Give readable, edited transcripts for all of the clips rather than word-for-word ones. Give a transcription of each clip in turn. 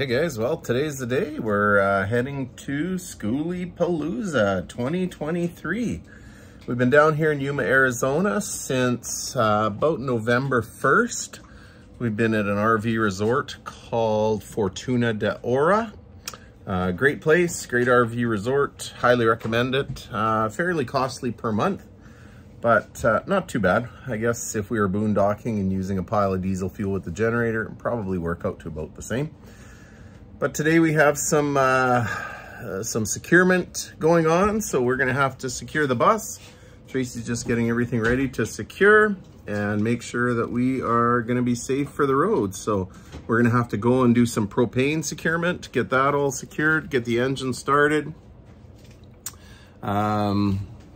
Hey guys, well today's the day. We're heading to Skooliepalooza 2023. We've been down here in Yuma, Arizona since about November 1st. We've been at an RV resort called Fortuna de Ora. Great place, great RV resort, highly recommend it. Fairly costly per month, but not too bad. I guess if we were boondocking and using a pile of diesel fuel with the generator, it'd probably work out to about the same. But today we have some securement going on, so we're gonna have to secure the bus. Tracy's just getting everything ready to secure and make sure that we are gonna be safe for the road. So we're gonna have to go and do some propane securement, get that all secured, get the engine started.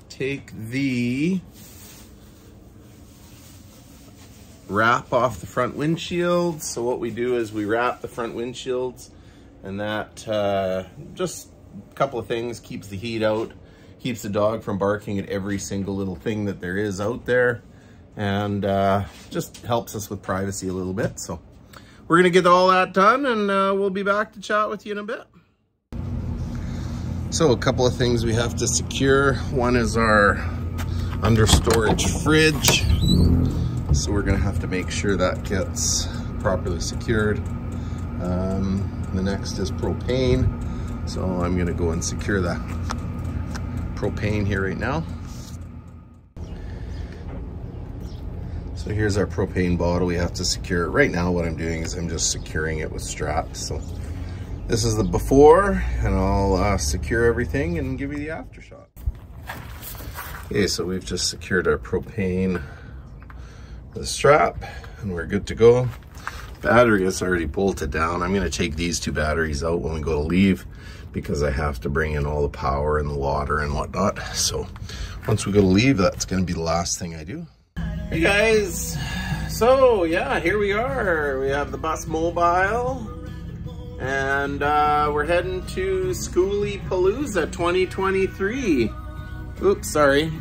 Take the wrap off the front windshield. So what we do is we wrap the front windshields, and that just a couple of things, keeps the heat out, keeps the dog from barking at every single little thing that there is out there, and just helps us with privacy a little bit. So we're gonna get all that done, and we'll be back to chat with you in a bit. So a couple of things we have to secure. One is our under storage fridge. So we're gonna have to make sure that gets properly secured. The next is propane. So I'm gonna go and secure the propane here right now. So here's our propane bottle. We have to secure it. Right now what I'm doing is I'm just securing it with straps. So this is the before, and I'll secure everything and give you the after shot. Okay, so we've just secured our propane with a strap, and we're good to go. Battery is already bolted down. I'm gonna take these two batteries out when we go to leave because I have to bring in all the power and the water and whatnot. So once we go to leave, that's gonna be the last thing I do. Hey guys, so yeah, here we are. We have the bus mobile, and we're heading to Skooliepalooza 2023. Oops, sorry.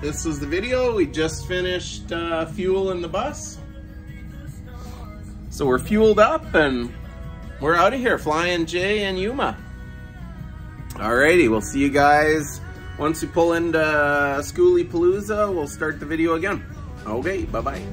This was the video. We just finished fuel in the bus. So we're fueled up and we're out of here, flying J and Yuma. Alrighty, we'll see you guys once we pull into Skooliepalooza. We'll start the video again. Okay, bye-bye.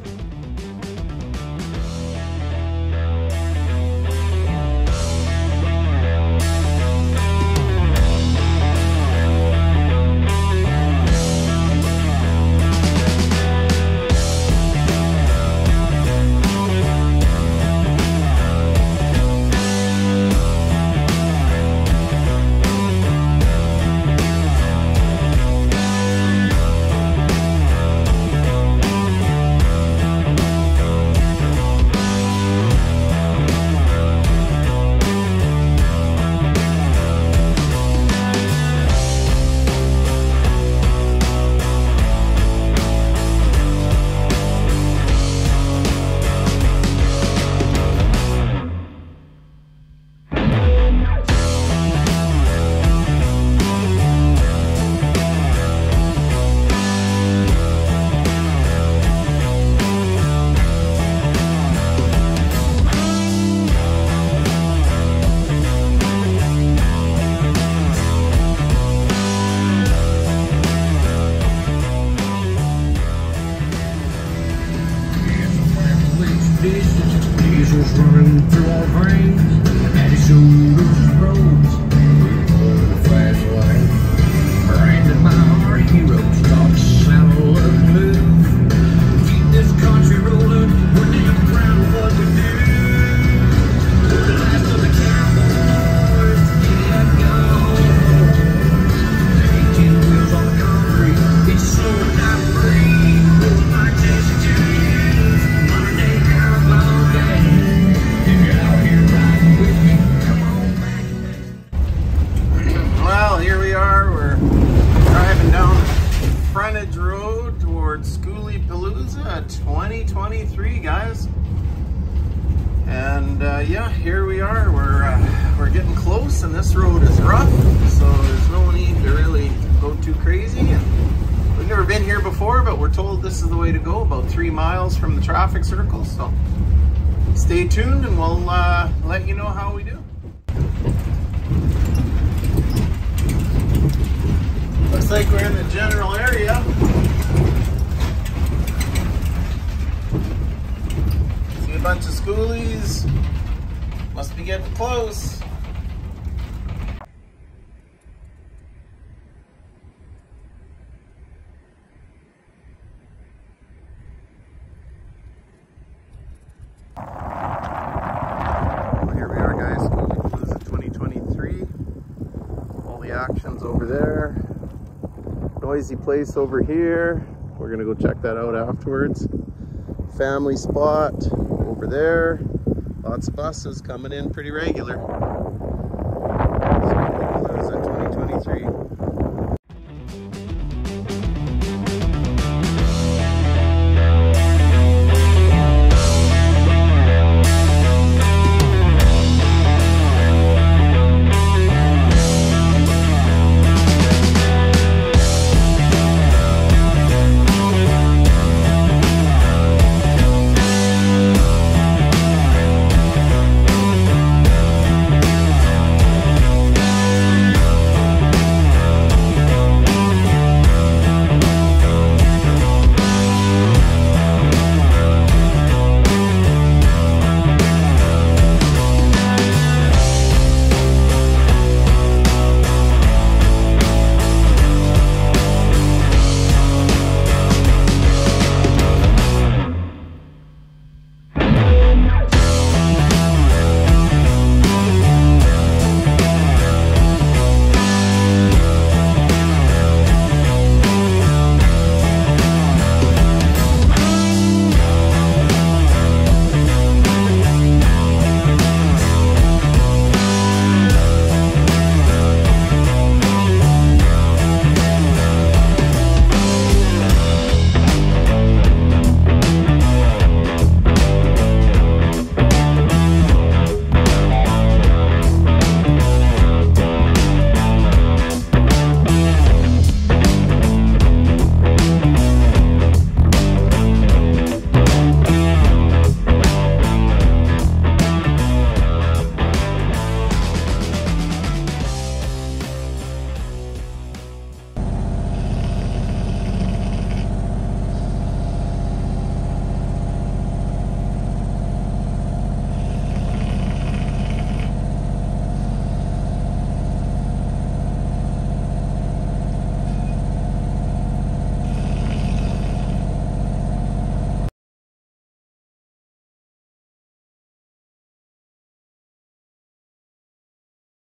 Diesel's running through our veins, and it shoulders roads for the flashlight. Branded by our heroes, talk, saddle, and move. Keep this country rolling, we're damn proud of what we do. We're the last of the cowboys, get gone. 18 wheels on the concrete, it's slow and not free. Rolling like Jesse James, modern day outlaw gang. Well, here we are. We're driving down frontage road towards Skooliepalooza 2023, guys. And yeah, here we are. We're getting close, and this road is rough, so there's no need to really go too crazy. And we've never been here before, but we're told this is the way to go, about 3 miles from the traffic circle. So stay tuned, and we'll let you know how we do. Looks like we're in the general area. See a bunch of Skoolies. Must be getting close. Here we are, guys. Skooliepalooza 2023. All the action's over there. Noisy place over here. We're gonna go check that out afterwards. Family spot over there. Lots of buses coming in pretty regular. Skooliepalooza 2023.